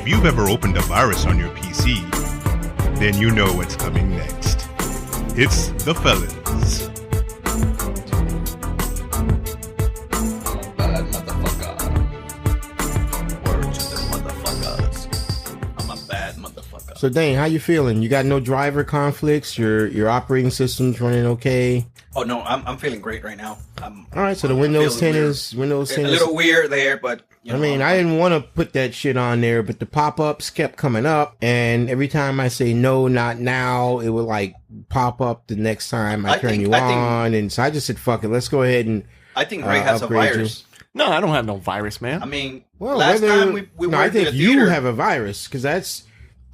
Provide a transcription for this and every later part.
If you've ever opened a virus on your PC, then you know what's coming next. It's the fellas. Bad motherfucker. Word to the motherfuckers. I'm a bad motherfucker. So Dane, how you feeling? You got no driver conflicts? Your operating system's running okay? Oh no, I'm feeling great right now. All right, so the Windows 10 is Windows 10 a little weird there, but you know, I mean, I didn't want to put that shit on there, but the pop-ups kept coming up, and every time I say no, not now, it would like pop up the next time I turn you on, and so I just said, fuck it, let's go ahead and I think Ray has a virus. No, I don't have no virus, man. I mean, well, last time we no, I worked in think the you theater, have a virus because that's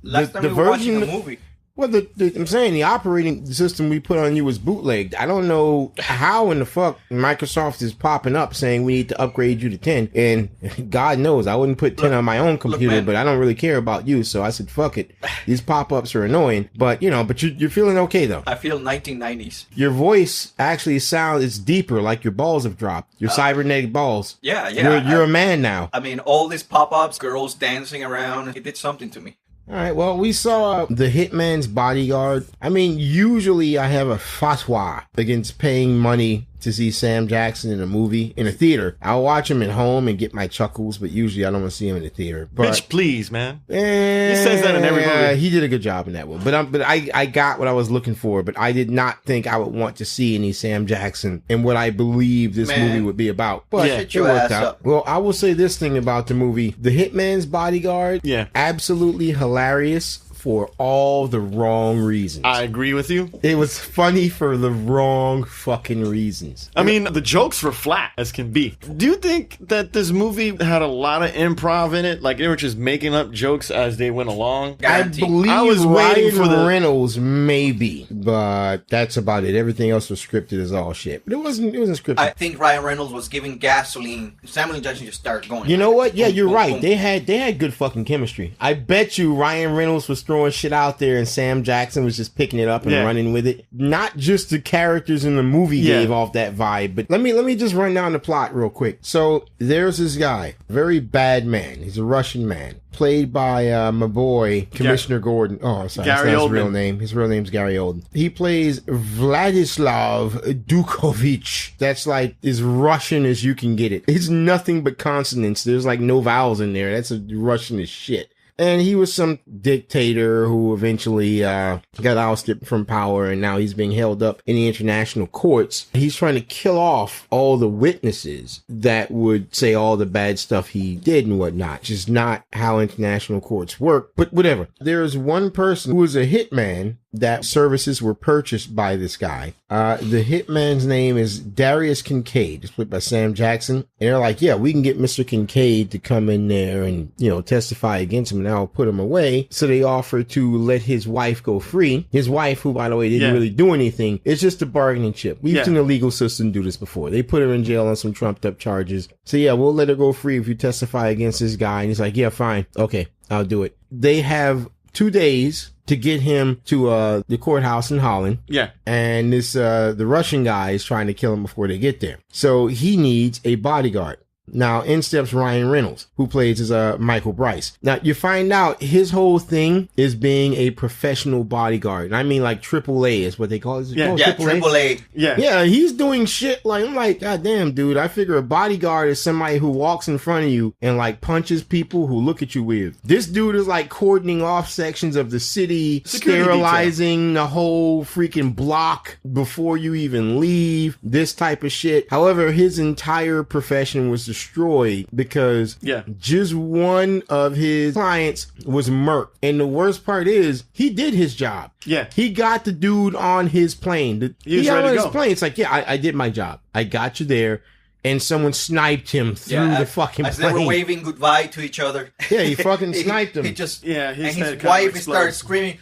last time we were watching the movie. Well, I'm saying the operating system we put on you was bootlegged. I don't know how in the fuck Microsoft is popping up saying we need to upgrade you to 10. And God knows I wouldn't put 10 on my own computer, but I don't really care about you. So I said, fuck it. These pop-ups are annoying. But, you know, but you're feeling okay, though. I feel 1990s. Your voice actually it's deeper, like your balls have dropped. Your cybernetic balls. Yeah, yeah. You're a man now. I mean, all these pop-ups, girls dancing around, it did something to me. All right, well, we saw the Hitman's Bodyguard. I mean, usually I have a fatwa against paying money to see Sam Jackson in a movie in a theater. I'll watch him at home and get my chuckles, but usually I don't want to see him in the theater. But, bitch, please, man. He says that in every movie. He did a good job in that one. But I got what I was looking for, but I did not think I would want to see any Sam Jackson and what I believe this movie would be about. But it worked out. Well, I will say this thing about the movie. The Hitman's Bodyguard, absolutely hilarious for all the wrong reasons. I agree with you. It was funny for the wrong fucking reasons. I mean, the jokes were flat as can be. Do you think that this movie had a lot of improv in it? Like they were just making up jokes as they went along? Guaranteed. I believe I was waiting for the Reynolds, maybe, but that's about it. Everything else was scripted as all shit. But it wasn't scripted. I think Ryan Reynolds was giving gasoline. Samuel L. Jackson just started going. You know what? Yeah, you're right. They had good fucking chemistry. I bet you Ryan Reynolds was throwing shit out there and Sam Jackson was just picking it up and running with it. Not just the characters in the movie gave off that vibe, but let me just run down the plot real quick. So there's this guy, very bad man. He's a Russian man, played by my boy Commissioner Gordon. Oh, sorry, that's not his real name. His real name's Gary Oldman. He plays Vladislav Dukovich. That's like as Russian as you can get it. It's nothing but consonants. There's like no vowels in there. That's Russian as shit. And he was some dictator who eventually got ousted from power, and now he's being held up in the international courts. He's trying to kill off all the witnesses that would say all the bad stuff he did and whatnot. Just not how international courts work, but whatever. There is one person who is a hitman that services were purchased by this guy. The hitman's name is Darius Kincaid. It's played by Sam Jackson. And they're like, yeah, we can get Mr. Kincaid to come in there and, you know, testify against him and I'll put him away. So they offer to let his wife go free. His wife, who, by the way, didn't really do anything. It's just a bargaining chip. We've seen the legal system do this before. They put her in jail on some trumped up charges. So yeah, we'll let her go free if you testify against this guy. And he's like, yeah, fine. Okay, I'll do it. They have 2 days to get him to the courthouse in Holland. Yeah. And this the Russian guy is trying to kill him before they get there. So he needs a bodyguard. Now, in steps Ryan Reynolds, who plays as Michael Bryce. Now, you find out his whole thing is being a professional bodyguard. And I mean, like AAA is what they call it. AAA. Yeah, he's doing shit like, I'm like, God damn, dude. I figure a bodyguard is somebody who walks in front of you and like punches people who look at you weird. This dude is like cordoning off sections of the city, sterilizing the whole freaking block before you even leave, this type of shit. However, his entire profession was destroyed because just one of his clients was murked. And the worst part is he did his job. Yeah. He got the dude on his plane. He was ready to go. Plane. It's like, yeah, I did my job. I got you there. And someone sniped him through the fucking plane. They were waving goodbye to each other. Yeah, he fucking sniped him. He just, and his wife started screaming.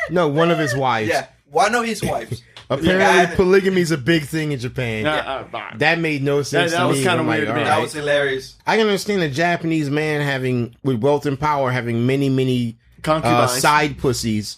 No, one of his wives. Yeah, one of his wives. Apparently, polygamy is a big thing in Japan. That made no sense to me. That was kind of weird. That was hilarious. I can understand a Japanese man with wealth and power having many concubines, side pussies.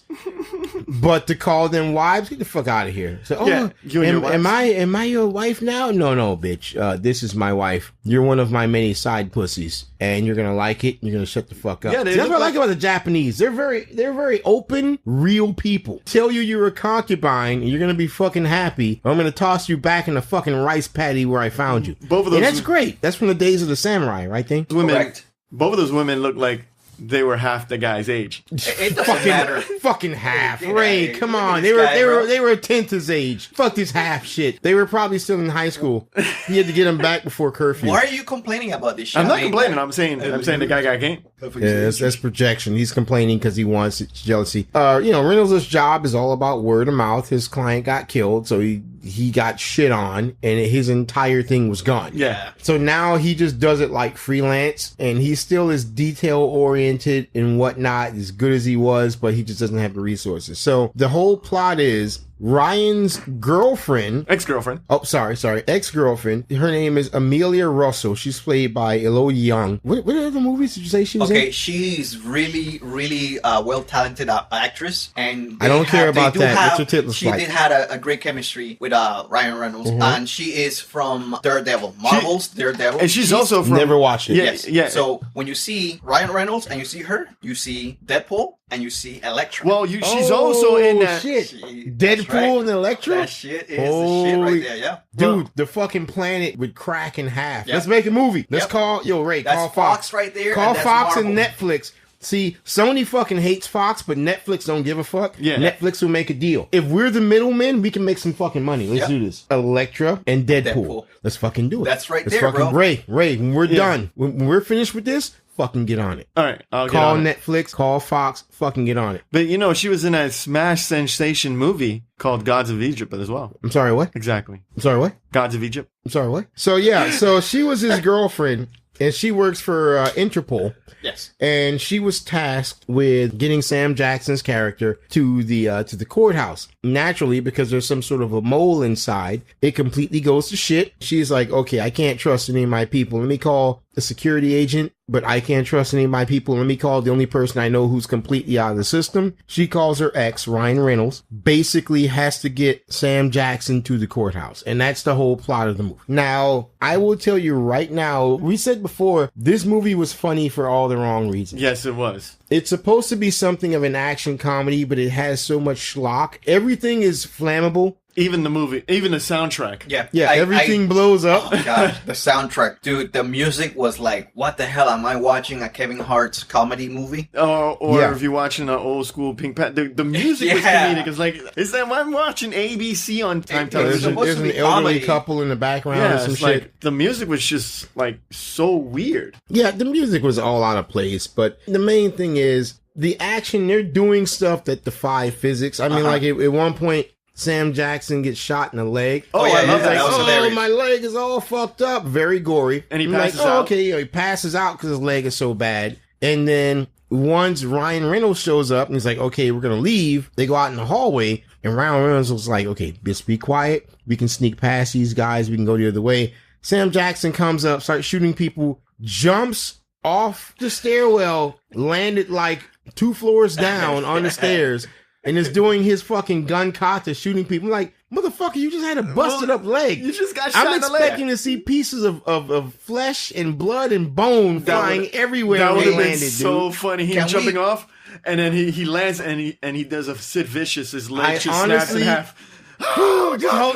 But to call them wives, get the fuck out of here. So, you and your wife. Am I your wife now? No, bitch. This is my wife. You're one of my many side pussies, and you're gonna like it. You're gonna shut the fuck up. Yeah, that's what I like about the Japanese. They're very open, real people. Tell you you're a concubine, and you're gonna be fucking happy. Or I'm gonna toss you back in the fucking rice paddy where I found you. Both of those. And that's great. That's from the days of the samurai, right? Thing. Correct. Both of those women look like they were half the guy's age. It doesn't matter. Fucking half. Yeah, Ray, hey, come look at on. this guy, bro. They were a tenth his age. Fuck this half shit. They were probably still in high school. He had to get them back before curfew. Why are you complaining about this shit? I'm not complaining. I'm saying the guy got game. Yeah, that's projection. He's complaining because he wants it. It's jealousy. Reynolds' job is all about word of mouth. His client got killed, so he got shit on, and his entire thing was gone. Yeah. So now he just does it like freelance, and he still is detail oriented and whatnot, as good as he was, but he just doesn't have the resources. So the whole plot is Ryan's girlfriend, ex-girlfriend. Ex-girlfriend. Her name is Amelia Russell. She's played by Elo Young. What other movies did you say she was in? Okay, she's really, really well-talented actress, and I don't care about that. What's her tit look She like? did have a great chemistry with Ryan Reynolds, and she is from Daredevil, Marvel's Daredevil, and she's also from. Never watched it. Yes. Yeah. So when you see Ryan Reynolds and you see her, you see Deadpool and you see Elektra. Well, she's also in that. Shit. That's Deadpool and Elektra? That shit is the shit right there, yeah. Dude, the fucking planet would crack in half. Yep. Let's make a movie. Let's Yep. call Ray. That's Call Fox right there. Call and that's Fox Marvel. and Netflix. See, Sony fucking hates Fox, but Netflix don't give a fuck. Yeah. Netflix will make a deal. If we're the middlemen, we can make some fucking money. Let's Yep. do this. Elektra and Deadpool. Let's fucking do it. That's right Let's there, fucking, bro. Ray, when we're done, when we're finished with this, fucking get on it. All right, I'll get Call on it. Netflix, call Fox, fucking get on it. But she was in a smash sensation movie called Gods of Egypt as well. I'm sorry, what? Exactly. I'm sorry, what? Gods of Egypt. I'm sorry, what? So yeah, so she was his girlfriend, and she works for Interpol. Yes. And she was tasked with getting Sam Jackson's character to the courthouse. Naturally, because there's some sort of a mole inside, it completely goes to shit. She's like, okay, I can't trust any of my people. Let me call a security agent, but I can't trust any of my people. Let me call the only person I know who's completely out of the system. She calls her ex, Ryan Reynolds, basically has to get Sam Jackson to the courthouse. And that's the whole plot of the movie. Now, I will tell you right now, we said before, this movie was funny for all the wrong reasons. Yes, it was. It's supposed to be something of an action comedy, but it has so much schlock. Everything is flammable. Even the movie, even the soundtrack. Yeah. Everything blows up. Oh god, the soundtrack, dude. The music was like, what the hell? Am I watching a Kevin Hart's comedy movie? Or Yeah. if you're watching an old school Pink Panther, the music was Yeah. comedic. It's like, it's like I'm watching ABC on time It- There's, it's television. supposed there's to an be elderly comedy. couple in the background Yeah, and some it's shit. like the music was just like so weird. Yeah, the music was all out of place, but the main thing is the action. They're doing stuff that defy physics. I mean, like at one point, Sam Jackson gets shot in the leg. Oh, yeah, I love yeah, that was Oh, hilarious. my leg is all fucked up. Very gory. And he I'm passes like, out. Okay, he passes out because his leg is so bad. And then once Ryan Reynolds shows up and he's like, okay, we're going to leave. They go out in the hallway and Ryan Reynolds was like, okay, just be quiet. We can sneak past these guys. We can go the other way. Sam Jackson comes up, starts shooting people, jumps off the stairwell, landed like 2 floors down on the stairs, and is doing his fucking gun kata, shooting people. I'm like, motherfucker, you just had a busted up leg. You just got shot I'm in the leg. expecting to see pieces of flesh and blood and bone flying everywhere. That when would they have been landed, so dude. funny. Him Can jumping we- off, and then he lands and he does a Sid Vicious. His leg I just snaps in honestly- half.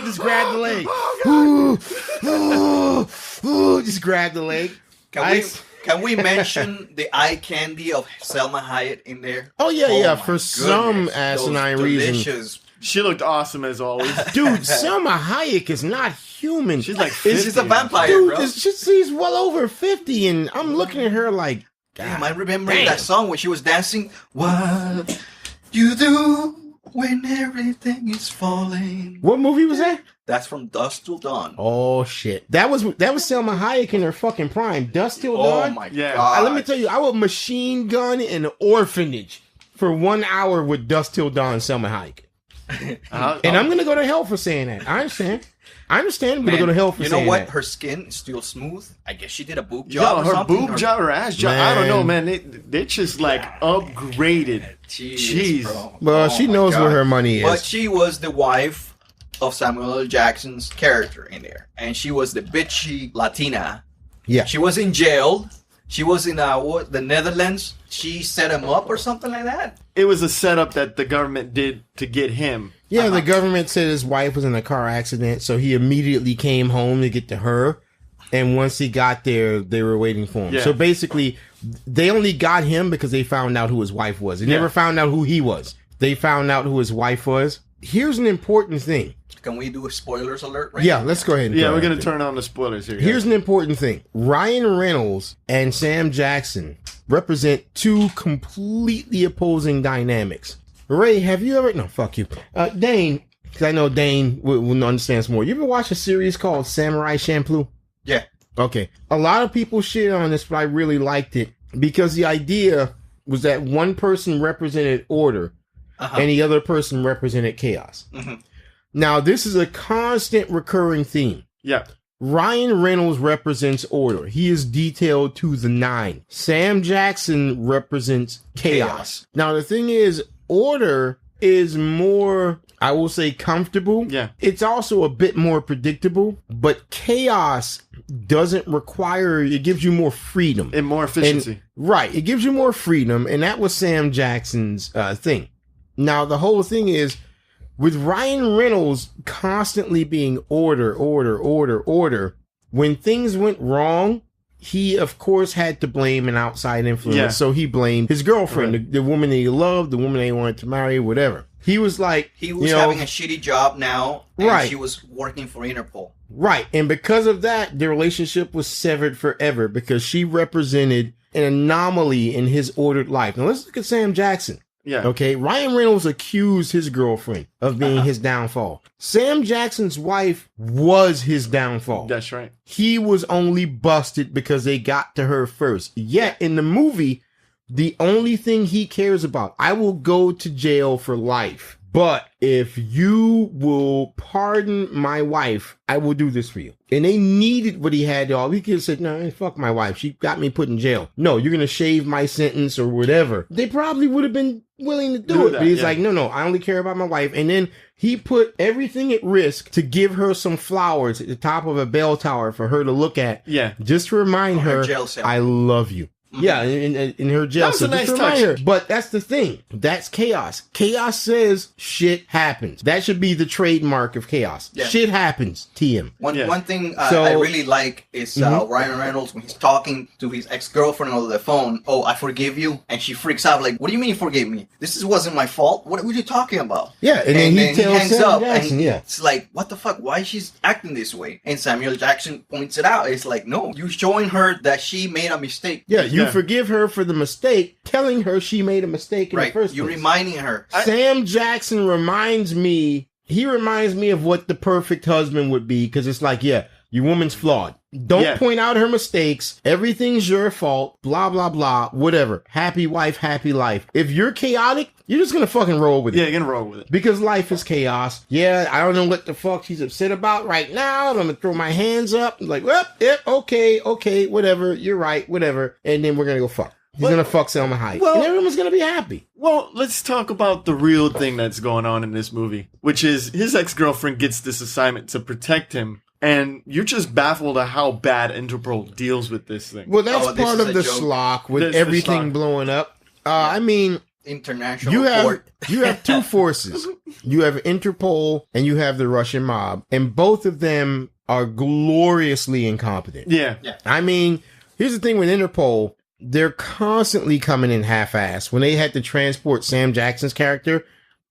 Just grab the leg. Just grab the leg. Can we mention the eye candy of Selma Hayek in there? Oh, yeah. my For some goodness, asinine those reason. delicious. She looked awesome as always. Dude, Selma Hayek is not human. She's like It's- 50. She's a vampire, Dude, bro. she's well over 50, and I'm looking at her like, Damn, I remember Damn. that song when she was dancing. What you do when everything is falling. what movie was that? That's from Dusk Till Dawn. Oh shit, that was Selma Hayek in her fucking prime. Dust Till Oh Dawn. my Yeah. god. Let me tell you, I would machine gun an orphanage for 1 hour with Dust Till Dawn, Selma Hayek. And I'm gonna go to hell for saying that. I understand. I'm gonna go to hell for saying that. You know what? Her skin is still smooth. I guess she did a boob job. Yo, or her something. boob job or ass job? I don't know, man. They just like upgraded. Jeez. Bro. Well, she knows where her money is. But she was the wife of Samuel L. Jackson's character in there, and she was the bitchy Latina. Yeah. She was in jail. She was in the Netherlands. She set him up or something like that. It was a setup that the government did to get him. Yeah, the government said his wife was in a car accident, so he immediately came home to get to her. And once he got there, they were waiting for him. Yeah. So basically, they only got him because they found out who his wife was. They never found out who he was. They found out who his wife was. Here's an important thing. Can we do a spoilers alert right Yeah, now? let's go ahead. Yeah, we're going to turn on the spoilers here. Here's an important thing. Ryan Reynolds and Sam Jackson represent two completely opposing dynamics. Ray, have you ever... No, fuck you. Dane, because I know Dane will understand more. You ever watch a series called Samurai Champloo? Yeah. Okay. A lot of people shit on this, but I really liked it because the idea was that one person represented order and the other person represented chaos. Mm-hmm. Now, this is a constant recurring theme. Yeah. Ryan Reynolds represents order. He is detailed to the nine. Sam Jackson represents chaos. Now, the thing is, order is more, I will say, comfortable. Yeah. It's also a bit more predictable, but chaos doesn't require, it gives you more freedom. And more efficiency. Right. It gives you more freedom, and that was Sam Jackson's thing. Now, the whole thing is, with Ryan Reynolds constantly being order, when things went wrong, he, of course, had to blame an outside influence. Yeah. So he blamed his girlfriend, the woman that he loved, the woman that he wanted to marry, whatever. He was like... He was having a shitty job now, and she was working for Interpol. Right. And because of that, their relationship was severed forever because she represented an anomaly in his ordered life. Now, let's look at Sam Jackson. Yeah. Okay. Ryan Reynolds accused his girlfriend of being his downfall. Sam Jackson's wife was his downfall. That's right. He was only busted because they got to her first. Yet in the movie, the only thing he cares about, I will go to jail for life. But if you will pardon my wife, I will do this for you. And they needed what he had. All he could have said, no, fuck my wife. She got me put in jail. No, you're going to shave my sentence or whatever. They probably would have been willing to do it. But he's like, no, I only care about my wife. And then he put everything at risk to give her some flowers at the top of a bell tower for her to look at. Yeah. Just to remind her, I love you. Yeah, in her jail. That was a nice touch. Her. But that's the thing. That's chaos. Chaos says shit happens. That should be the trademark of chaos. Yeah. Shit happens. TM. One thing I really like is Ryan Reynolds when he's talking to his ex-girlfriend over the phone. Oh, I forgive you. And she freaks out like, what do you mean you forgive me? This wasn't my fault. What are you talking about? Yeah, and then he tells hangs Sam up Jackson, and it's like, what the fuck? Why is she acting this way? And Samuel Jackson points it out. It's like, no, you're showing her that she made a mistake. Yeah, you forgive her for the mistake, telling her she made a mistake in the first place. You're reminding her. Sam Jackson reminds me of what the perfect husband would be, because it's like, yeah, your woman's flawed. Don't point out her mistakes. Everything's your fault. Blah, blah, blah. Whatever. Happy wife, happy life. If you're chaotic, you're just going to fucking roll with it. Yeah, you're going to roll with it. Because life is chaos. Yeah, I don't know what the fuck she's upset about right now. I'm going to throw my hands up. Like, well, okay, whatever. You're right, whatever. And then we're going to go fuck. He's going to fuck Selma Hayek. And everyone's going to be happy. Well, let's talk about the real thing that's going on in this movie, which is his ex-girlfriend gets this assignment to protect him. And you're just baffled at how bad Interpol deals with this thing. Well, that's part of the schlock with everything blowing up. I mean, international court. You have two forces. You have Interpol and you have the Russian mob. And both of them are gloriously incompetent. Yeah. I mean, here's the thing with Interpol. They're constantly coming in half-assed. When they had to transport Sam Jackson's character,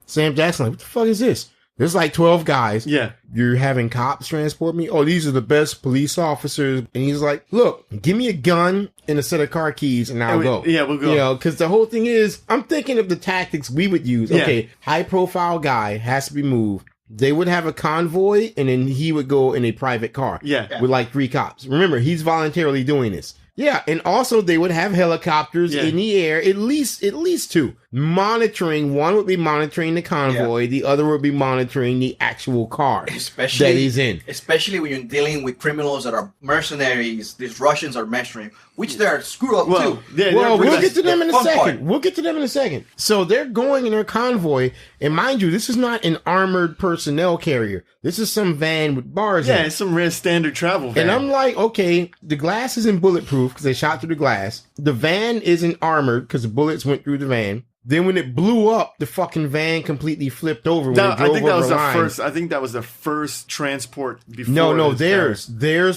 Sam Jackson like, what the fuck is this? There's like 12 guys. Yeah. You're having cops transport me? Oh, these are the best police officers. And he's like, look, give me a gun and a set of car keys and I'll go. Yeah, we'll go. You know, because the whole thing is, I'm thinking of the tactics we would use. Yeah. Okay, high-profile guy has to be moved. They would have a convoy and then he would go in a private car. Yeah. With like 3 cops. Remember, he's voluntarily doing this. Yeah, and also they would have helicopters in the air, at least 2. Monitoring, one would be monitoring the convoy, the other would be monitoring the actual car that he's in. Especially when you're dealing with criminals that are mercenaries, these Russians are mercenaries, which they're screwed up too. Yeah, we'll get to them in a second. We'll get to them in a second. So they're going in their convoy, and mind you, this is not an armored personnel carrier. This is some van with bars in it. Yeah, it's some real standard travel van. And I'm like, okay, the glass isn't bulletproof because they shot through the glass. The van isn't armored because the bullets went through the van. Then when it blew up, the fucking van completely flipped over when it drove over the line. I think that was the first transport before. No, theirs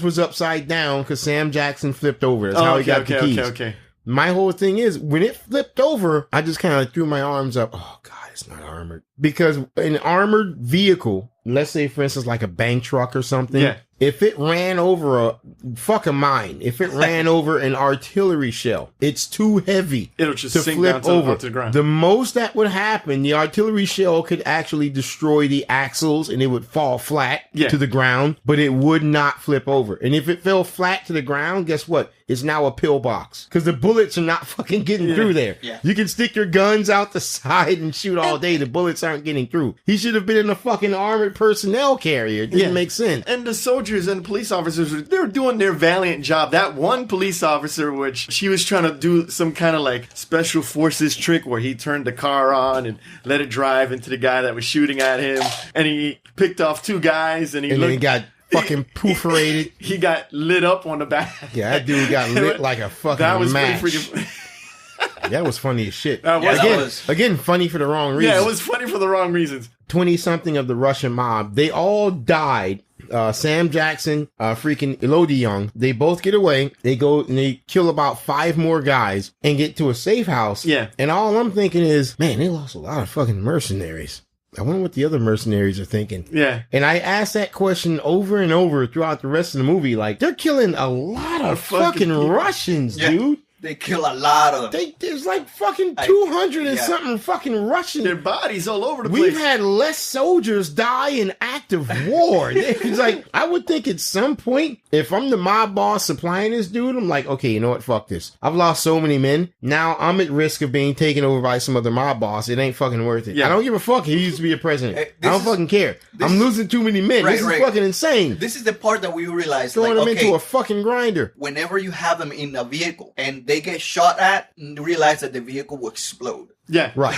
was upside down because Sam Jackson flipped over. That's how he got the keys. Okay. My whole thing is, when it flipped over, I just kind of threw my arms up. Oh, God, it's not armored. Because an armored vehicle, let's say, for instance, like a bank truck or something, if it ran over if it ran over an artillery shell, it's too heavy. It'll just to sink flip down over. to the ground. The most that would happen, the artillery shell could actually destroy the axles and it would fall flat to the ground, but it would not flip over. And if it fell flat to the ground, guess what? It's now a pillbox because the bullets are not fucking getting through there. Yeah. You can stick your guns out the side and shoot all day. The bullets aren't getting through. He should have been in a fucking armored personnel carrier. It didn't make sense. And the soldiers and police officers, they were doing their valiant job. That one police officer, which she was trying to do some kind of like special forces trick where he turned the car on and let it drive into the guy that was shooting at him. And he picked off 2 guys and then he got fucking perforated. He got lit up on the back. Yeah, that dude got lit like a fucking match. Pretty freaking... That was funny as shit. Again, funny for the wrong reasons. Yeah, it was funny for the wrong reasons. 20-something of the Russian mob, they all died. Sam Jackson, freaking Elodie Young, they both get away. They go and they kill about 5 more guys and get to a safe house. Yeah. And all I'm thinking is, man, they lost a lot of fucking mercenaries. I wonder what the other mercenaries are thinking. Yeah. And I asked that question over and over throughout the rest of the movie. Like, they're killing a lot of fucking Russians, dude. They kill a lot of them. There's like fucking 200 and something fucking Russian. Their bodies all over the place. We've had less soldiers die in active war. It's like, I would think at some point, if I'm the mob boss supplying this dude, I'm like, okay, you know what? Fuck this. I've lost so many men. Now I'm at risk of being taken over by some other mob boss. It ain't fucking worth it. Yeah. I don't give a fuck. He used to be a president. I don't fucking care. I'm losing too many men. This is fucking insane. This is the part that we realize. Throwing them into a fucking grinder. Whenever you have them in a vehicle and they get shot at, realize that the vehicle will explode. Yeah. Right.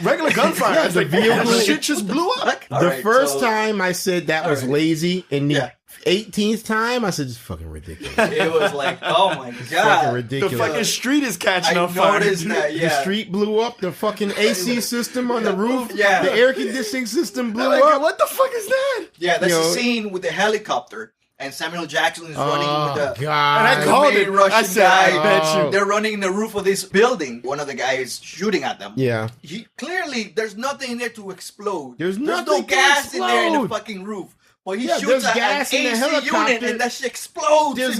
Regular gunfire. Yeah, the vehicle shit just blew up. The first time I said that was lazy, and the 18th time I said it's fucking ridiculous. It was like, oh my god, fucking ridiculous. The fucking street is catching on fire. That, The street blew up. The fucking AC system on the roof. Yeah. The air conditioning system blew up. What the fuck is that? Yeah, that's the scene with the helicopter. And Samuel Jackson is running with the God. And I called it. Russian I said, guy. I bet you. They're running in the roof of this building. One of the guys shooting at them. Yeah. Clearly, there's nothing in there to explode. There's no nothing gas in there in the fucking roof. But he shoots at gas an in the AC helicopter. unit and that shit explodes. There's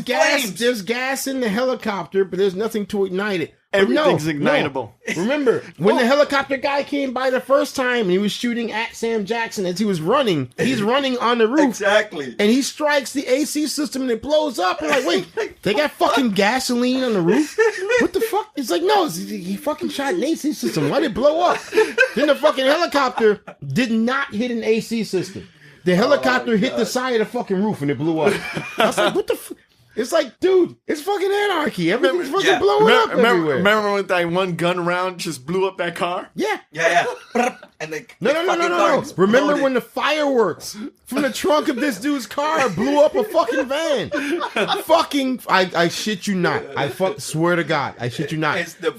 gas in the helicopter, but there's nothing to ignite it. Everything's ignitable. No. Remember, when the helicopter guy came by the first time and he was shooting at Sam Jackson as he was running, he's running on the roof. Exactly. And he strikes the AC system and it blows up. I'm like, wait, they got fucking gasoline on the roof? What the fuck? It's like, no, he fucking shot an AC system. Why did it blow up? Then the fucking helicopter did not hit an AC system. The helicopter hit the side of the fucking roof and it blew up. I was like, what the fuck? It's like, dude, it's fucking anarchy. Everything's fucking blowing up everywhere. Remember when that one gun round just blew up that car? Yeah. Yeah. And they No. Remember when the fireworks from the trunk of this dude's car blew up a fucking van? I shit you not. I swear to God, I shit you not. It's the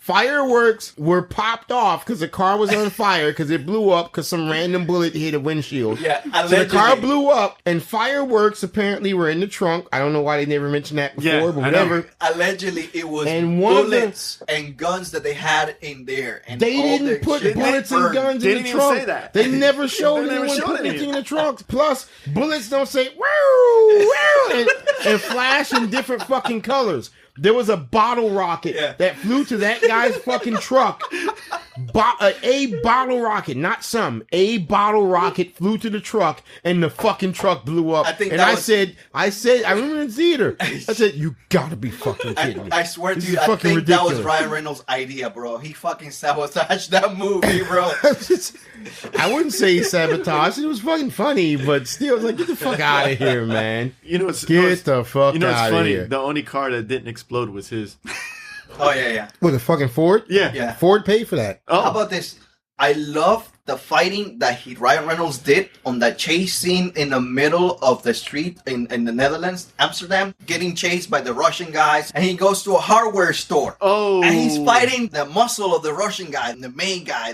Fireworks were popped off because the car was on fire because it blew up because some random bullet hit a windshield. Yeah, so the car blew up and fireworks apparently were in the trunk. I don't know why they never mentioned that before, but whatever. Allegedly, it was and bullets and guns that they had in there. And they didn't put bullets and guns in the trunk. Say that. They never showed anyone putting anything in the trunk. Plus, bullets don't say woo, woo, and flash in different fucking colors. There was a bottle rocket that flew to that guy's fucking truck A bottle rocket, not some. A bottle rocket flew to the truck, and the fucking truck blew up. I said, I remember in theater. I said, you gotta be fucking kidding me. I swear to you, I think that was Ryan Reynolds' idea, bro. He fucking sabotaged that movie, bro. I wouldn't say he sabotaged. It was fucking funny, but still, I was like, get the fuck out of here, man. Get the fuck out of here. The only car that didn't explode was his. Oh, yeah. What, a fucking Ford? Yeah. Ford paid for that. Oh. How about this? I love the fighting that Ryan Reynolds did on that chase scene in the middle of the street in the Netherlands, Amsterdam, getting chased by the Russian guys, and he goes to a hardware store. Oh. And he's fighting the muscle of the Russian guy, the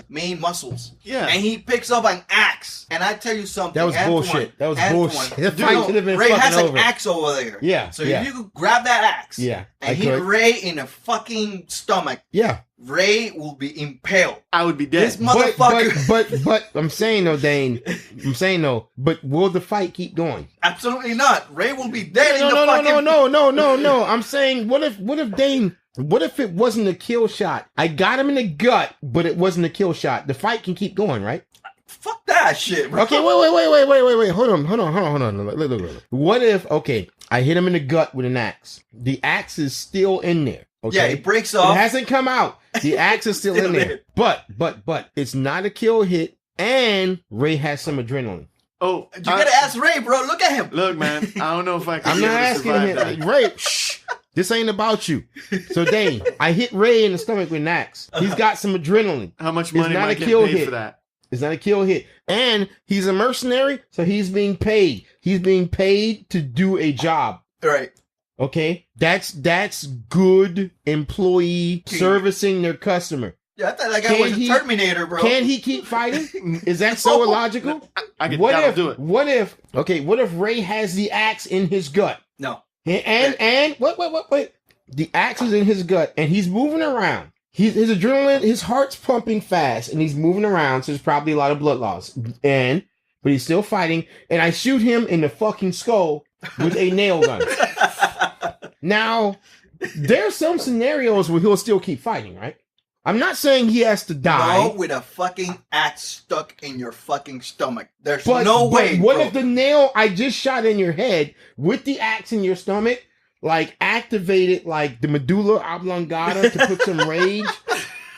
main muscles. Yeah. And he picks up an axe. And I tell you something. That was bullshit. That was bullshit. The fight should have been Ray fucking has over. an axe over there. Yeah. So if you could grab that axe and hit Ray in the fucking stomach. Yeah. Ray will be impaled. I would be dead. This motherfucker. But I'm saying though, Dane. But will the fight keep going? Absolutely not. Ray will be dead in the fucking... No. I'm saying, what if Dane... What if it wasn't a kill shot? I got him in the gut, but it wasn't a kill shot. The fight can keep going, right? Fuck that shit, bro. Okay, wait. Hold on. Look. What if, I hit him in the gut with an axe. The axe is still in there. Okay? Yeah, it breaks off. It hasn't come out. The axe is still in there. But it's not a kill hit, and Ray has some adrenaline. Oh, you gotta ask Ray, bro. Look at him. Look, man, I don't know if I can. I'm not asking him. Ray, shh. This ain't about you. So, Dane, I hit Ray in the stomach with an axe. He's got some adrenaline. How much money am I getting paid for that? It's not a kill hit. And he's a mercenary, so he's being paid. He's being paid to do a job. Right. Okay? That's good employee servicing their customer. Yeah, I thought that guy was a Terminator, bro. Can he keep fighting? Is that so illogical? I'll do it. What if Ray has the axe in his gut? No. And wait. The axe is in his gut, and he's moving around. His adrenaline, his heart's pumping fast, and he's moving around, so there's probably a lot of blood loss. But he's still fighting, and I shoot him in the fucking skull with a nail gun. Now, there's some scenarios where he'll still keep fighting, right? I'm not saying he has to die. No, with a fucking axe stuck in your fucking stomach. There's no way. What if the nail I just shot in your head with the axe in your stomach, like, activated like the medulla oblongata to put some rage,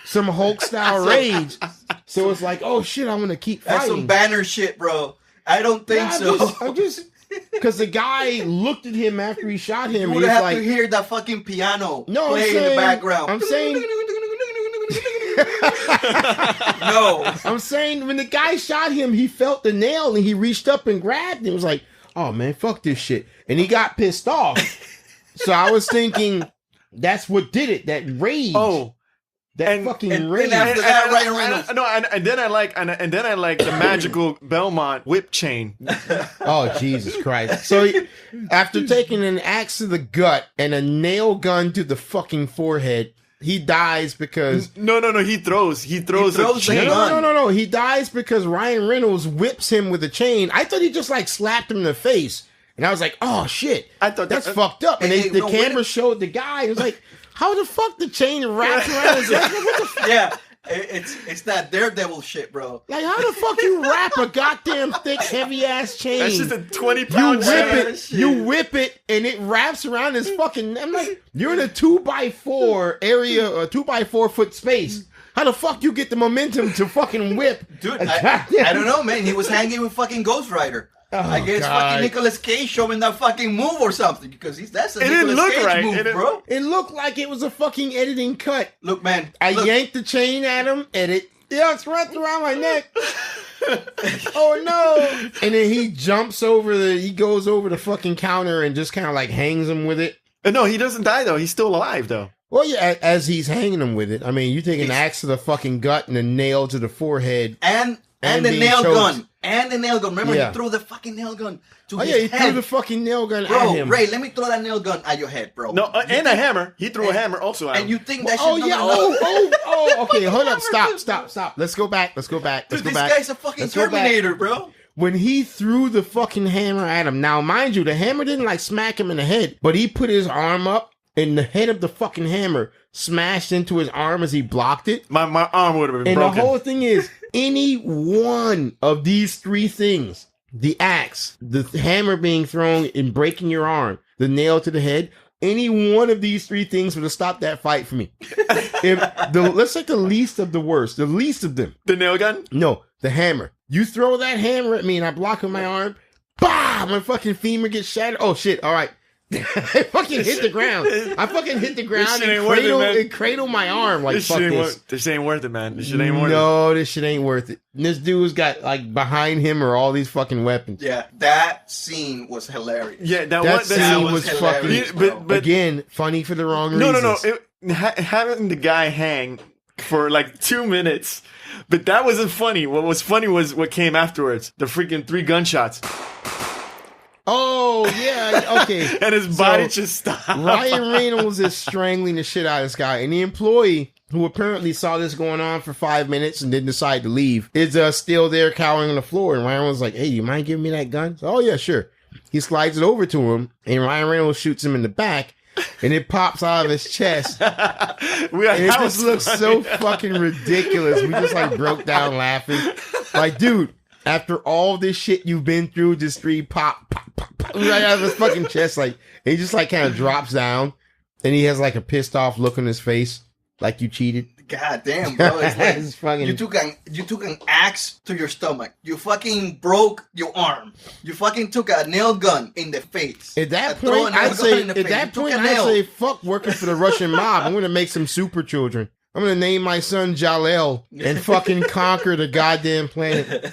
some Hulk style rage? So it's like, oh shit, I'm gonna keep fighting. That's some banner shit, bro. I don't think so. I'm just because the guy looked at him after he shot him. You would have to hear that fucking piano play in the background. I'm saying. No. I'm saying when the guy shot him, he felt the nail and he reached up and grabbed it. It was like, oh man, fuck this shit. And he got pissed off. So I was thinking that's what did it. That rage. Oh. Fucking rage. And after that, Ryan Reynolds. And then I like the magical Belmont whip chain. Oh, Jesus Christ. So after taking an axe to the gut and a nail gun to the fucking forehead, he dies because... No. He throws the chain. No. He dies because Ryan Reynolds whips him with a chain. I thought he just like slapped him in the face. And I was like, oh shit. I thought that's fucked up. And the camera showed the guy. It was like, how the fuck the chain wraps around his neck? What the fuck? Yeah. It's that Daredevil shit, bro. Like, how the fuck you wrap a goddamn thick, heavy-ass chain? That's just a 20-pound chain. You whip it, and it wraps around his fucking... I'm like, you're in a 2x4 area, a 2x4-foot space. How the fuck you get the momentum to fucking whip? Dude, I don't know, man. He was hanging with fucking Ghost Rider. Oh, I guess fucking Nicolas Cage showing that fucking move or something because that's a Nicolas Cage move, bro. It looked like it was a fucking editing cut. Look, man. I yanked the chain at him, edit. Yeah, it's wrapped around my neck. Oh no! And then he jumps he goes over the fucking counter and just kind of like hangs him with it. No, he doesn't die though. He's still alive though. Well, yeah, as he's hanging him with it. I mean, you take an axe to the fucking gut and a nail to the forehead. And the nail gun. And the nail gun. Remember, he threw the fucking nail gun to his head. He threw the fucking nail gun at him. Ray, let me throw that nail gun at your head, bro. No, and a hammer. He threw a hammer also at him. And you think that shit's okay, hold up. Stop. Let's go back. Dude, this guy's a fucking Terminator, bro. When he threw the fucking hammer at him, now, mind you, the hammer didn't like smack him in the head, but he put his arm up and the head of the fucking hammer smashed into his arm as he blocked it. My arm would have been and broken. The whole thing is, any one of these three things, the axe, the hammer being thrown and breaking your arm, the nail to the head, any one of these three things would have stopped that fight for me. Let's take the least of the worst, the least of them. The nail gun? No, the hammer. You throw that hammer at me and I block with my arm, bah! My fucking femur gets shattered. Oh shit, alright. I fucking hit the ground. I fucking hit the ground and cradle my arm like fuck this. This ain't worth it, man. This shit ain't worth it. No, this shit ain't worth it. And this dude's got like behind him are all these fucking weapons. Yeah, that scene was hilarious. Yeah, that scene was hilarious, fucking. But again, funny for the wrong reasons. No. Having the guy hang for like 2 minutes, but that wasn't funny. What was funny was what came afterwards. The freaking 3 gunshots. Oh, yeah, okay. And his body just stopped. Ryan Reynolds is strangling the shit out of this guy. And the employee, who apparently saw this going on for 5 minutes and didn't decide to leave, is still there cowering on the floor. And Ryan was like, hey, you mind giving me that gun? So, oh, yeah, sure. He slides it over to him, and Ryan Reynolds shoots him in the back, and it pops out of his chest. And it just looks so fucking ridiculous. We just, like, broke down laughing. Like, dude, after all this shit you've been through, just 3 pop right out of his fucking chest. Like, he just, like, kind of drops down, and he has, like, a pissed off look on his face, like you cheated. God damn, bro. It's like It's fucking... you took an axe to your stomach. You fucking broke your arm. You fucking took a nail gun in the face. At that point, I'd say, fuck working for the Russian mob. I'm going to make some super children. I'm going to name my son Jalel and fucking conquer the goddamn planet.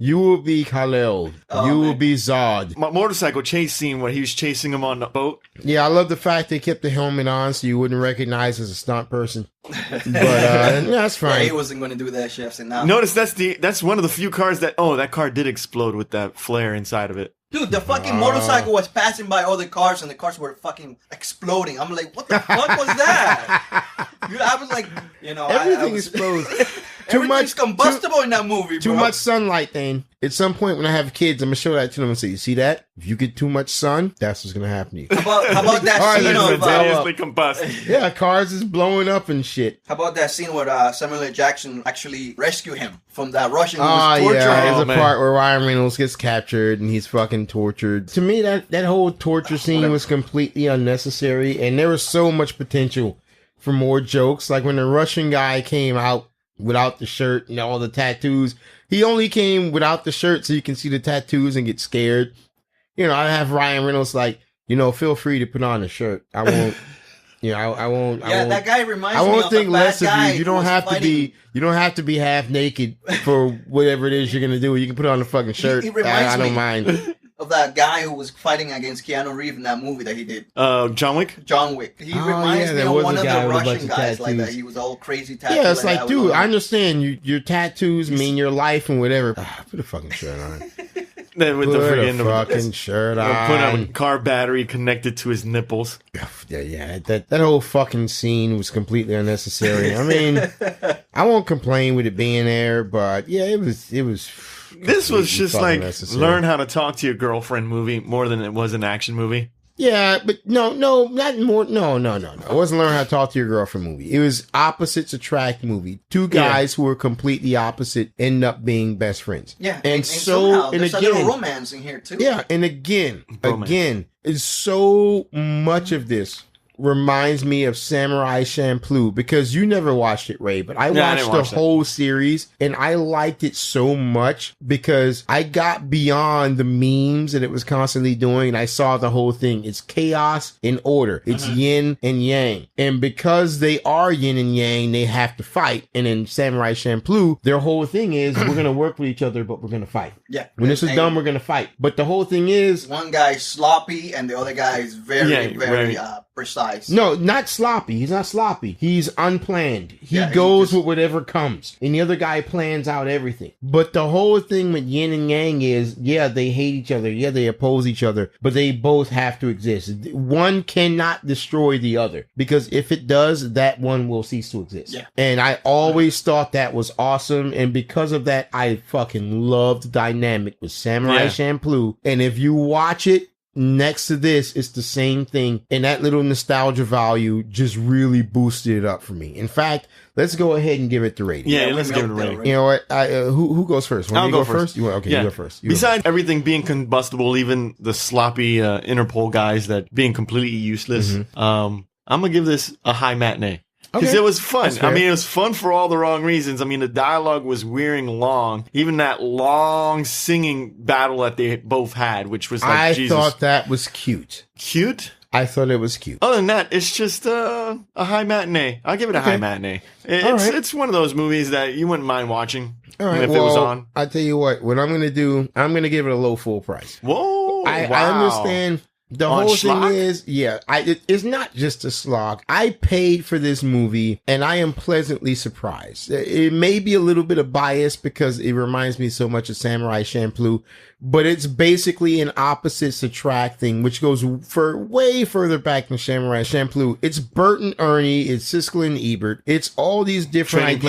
You will be Khalil. You will be Zod. My motorcycle chase scene where he was chasing him on the boat. Yeah, I love the fact they kept the helmet on so you wouldn't recognize as a stunt person. But that's fine. Yeah, he wasn't going to do that shit. So now. Notice that's one of the few cars that car did explode with that flare inside of it. Dude, the fucking motorcycle was passing by other cars and the cars were fucking exploding. I'm like, what the fuck was that? I was like, everything explodes. Everything's combustible in that movie, Too bro. much sunlight, Thane. At some point when I have kids, I'm going to show that to them and say, you see that? If you get too much sun, that's what's going to happen to you. How about that scene of... combust. Yeah, cars is blowing up and shit. How about that scene where Samuel L. Jackson actually rescued him from that Russian who was torturing him? There's a part where Ryan Reynolds gets captured and he's fucking tortured. To me, that whole torture scene was completely unnecessary, and there was so much potential for more jokes. Like when the Russian guy came out without the shirt and all the tattoos. He only came without the shirt so you can see the tattoos and get scared. I have Ryan Reynolds like, feel free to put on the shirt. I won't, I won't. Yeah, that guy reminds me of I won't think less of you. You don't have to be half naked for whatever it is you're gonna do. You can put on a fucking shirt. I don't mind. Of that guy who was fighting against Keanu Reeves in that movie that he did. John Wick? John Wick. He reminds me of one of the Russian guys like that. He was all crazy tattooed. Yeah, it's like, dude, I understand your tattoos mean your life and whatever. Put a fucking shirt on. With the fucking shirt on. Put a car battery connected to his nipples. Yeah. That whole fucking scene was completely unnecessary. I mean, I won't complain with it being there, but yeah, it was. This was just like necessary. Learn how to talk to your girlfriend movie more than it was an action movie. Yeah, but no, not more. No. It wasn't Learn How to Talk to Your Girlfriend movie. It was Opposites Attract movie. 2 guys who were completely opposite end up being best friends. Yeah, and so there's a little romance in here too. Yeah, and again, is so much of this reminds me of Samurai Champloo, because you never watched it, Ray, but I watched the whole series and I liked it so much because I got beyond the memes that it was constantly doing and I saw the whole thing. It's chaos and order. It's yin and yang. And because they are yin and yang, they have to fight. And in Samurai Champloo, their whole thing is we're going to work with each other, but we're going to fight. Yeah. When this is done, we're going to fight. But the whole thing is... one guy's sloppy and the other guy is very precise. No, not sloppy. He's not sloppy. He's unplanned. He goes with whatever comes. And the other guy plans out everything. But the whole thing with yin and yang is, they hate each other. Yeah, they oppose each other. But they both have to exist. One cannot destroy the other. Because if it does, that one will cease to exist. Yeah. And I always thought that was awesome. And because of that, I fucking loved the dynamic with Samurai Champloo. And if you watch it, next to this, it's the same thing. And that little nostalgia value just really boosted it up for me. In fact, let's go ahead and give it the rating. Yeah, let's give it a rating. You know what? Who goes first? I'll go first. You go first. Besides everything being combustible, even the sloppy Interpol guys that being completely useless, I'm going to give this a high matinee. Because it was fun. I mean, it was fun for all the wrong reasons. I mean, the dialogue was wearing long. Even that long singing battle that they both had, which was like, Jesus. I thought that was cute. Cute? I thought it was cute. Other than that, it's just a high matinee. I'll give it a high matinee. It's one of those movies that you wouldn't mind watching if it was on. I tell you what I'm going to do, I'm going to give it a low full price. Whoa! I understand. The whole thing is, it's not just a slog. I paid for this movie and I am pleasantly surprised. It may be a little bit of bias because it reminds me so much of Samurai Champloo, but it's basically an opposites attract thing, which goes for way further back than Samurai Champloo. It's Bert and Ernie, it's Siskel and Ebert. It's all these different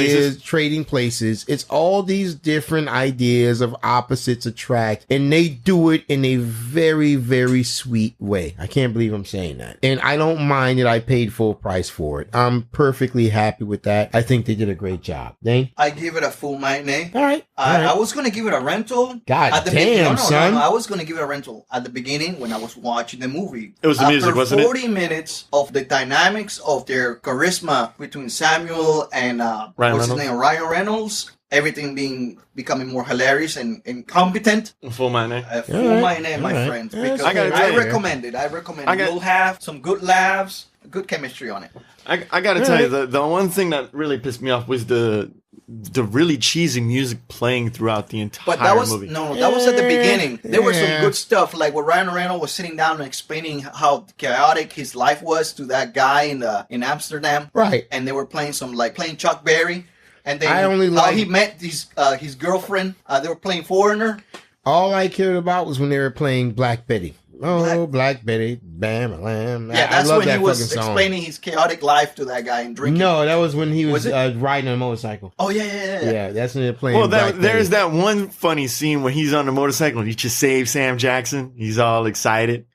trading places. It's all these different ideas of opposites attract, and they do it in a very, very sweet way. I can't believe I'm saying that. And I don't mind that I paid full price for it. I'm perfectly happy with that. I think they did a great job. Dane? I give it a full matinee. All right. I was going to give it a rental. God damn, son. I was going to give it a rental at the beginning when I was watching the movie. It was the music, wasn't it? After 40 minutes of the dynamics of their charisma between Samuel and Ryan Reynolds, everything becoming more hilarious and competent. Full matinee. Full matinee, my friends. Because I recommend it. You'll have some good laughs, good chemistry on it. I got to tell you, the one thing that really pissed me off was the really cheesy music playing throughout the entire movie. That was at the beginning. There was some good stuff, like when Ryan Reynolds was sitting down and explaining how chaotic his life was to that guy in Amsterdam. Right. And they were playing playing Chuck Berry. And then how he met his girlfriend. They were playing Foreigner. All I cared about was when they were playing Black Betty. Oh, Black Betty, bam, lamb. Yeah, that's when he was explaining his chaotic life to that guy and drinking. No, that was when he was riding a motorcycle. Oh, yeah. Yeah, that's when they're playing there's that one funny scene when he's on the motorcycle and he just saves Sam Jackson. He's all excited.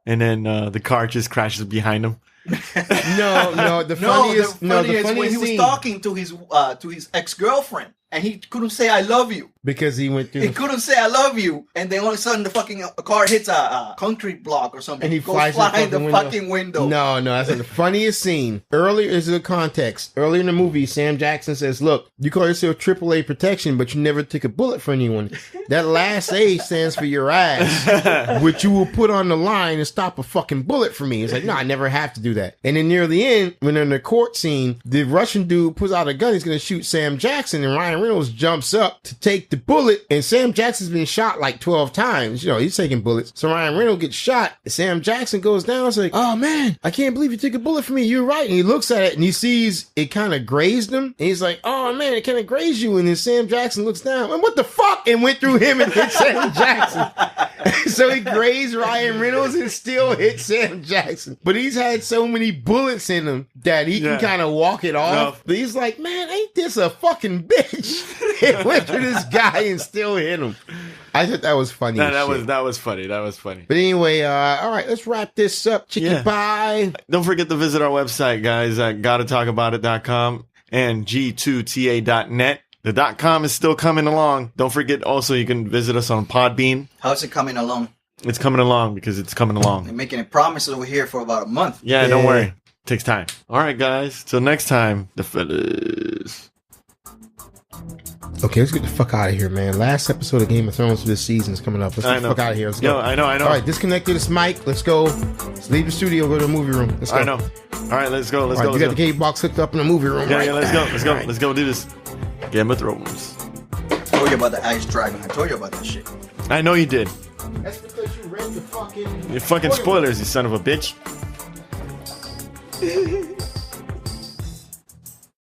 And then the car just crashes behind him. The funniest when he was talking to his ex-girlfriend. And he couldn't say "I love you" because he went through. He couldn't say "I love you," and then all of a sudden the fucking car hits a concrete block or something, and he goes flying the fucking window. No, that's the funniest scene. Earlier is the context. Earlier in the movie, Sam Jackson says, "Look, you call yourself AAA protection, but you never took a bullet for anyone. That last A stands for your ass, which you will put on the line and stop a fucking bullet for me." It's like, no, I never have to do that. And then near the end, when they're in the court scene, the Russian dude pulls out a gun. He's going to shoot Sam Jackson, and Ryan Reynolds jumps up to take the bullet, and Sam Jackson's been shot like 12 times. He's taking bullets. So Ryan Reynolds gets shot. Sam Jackson goes down. It's like, oh man, I can't believe you took a bullet for me. You're right. And he looks at it and he sees it kind of grazed him. And he's like, oh man, it kind of grazed you. And then Sam Jackson looks down and what the fuck? And went through him and hit Sam Jackson. So he grazed Ryan Reynolds and still hit Sam Jackson. But he's had so many bullets in him that he can kind of walk it off. No. But he's like, man, ain't this a fucking bitch? It went to this guy and still hit him. I thought that was funny. That was funny. But anyway, all right, let's wrap this up. Chicken pie. Don't forget to visit our website, guys, at gottatalkaboutit.com and g2ta.net. The .com is still coming along. Don't forget also you can visit us on Podbean. How's it coming along? It's coming along because it's coming along. They're making a promise over here for about a month. Yeah, don't worry. Takes time. All right, guys. Till next time, the fellas. Okay, let's get the fuck out of here, man. Last episode of Game of Thrones for this season is coming up. Let's get the fuck out of here. Let's go. I know. All right, disconnect this mic. Let's go. Let's leave the studio, go to the movie room. Let's go. I know. All right, let's go. Let's go. You got the cable box hooked up in the movie room. Yeah, let's go. Let's go. Let's go do this. Game of Thrones. I told you about the Ice Dragon. I told you about that shit. I know you did. That's because you read the fucking... Your fucking spoilers, you son of a bitch.